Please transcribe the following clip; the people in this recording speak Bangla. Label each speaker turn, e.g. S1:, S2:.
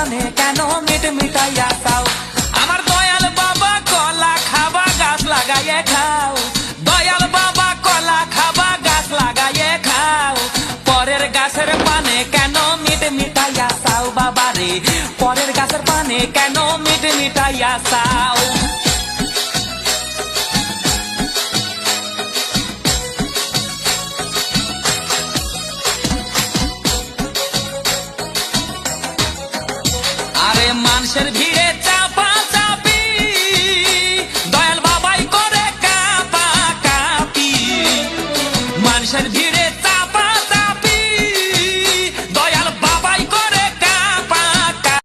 S1: পানে কেন মিট মিটাইয়া চাও? আমার দয়াল বাবা কলা খাবা গাছ লাগাইয়ে খাও, দয়াল বাবা কলা খাবা গাছ লাগাইয়ে খাও। পরের গাছের পানে কেন মিট মিটাইয়া চাও বাবা রে, পরের গাছের পানে কেন মিট মিটাইয়া চাও? মানুষের ভিড়ে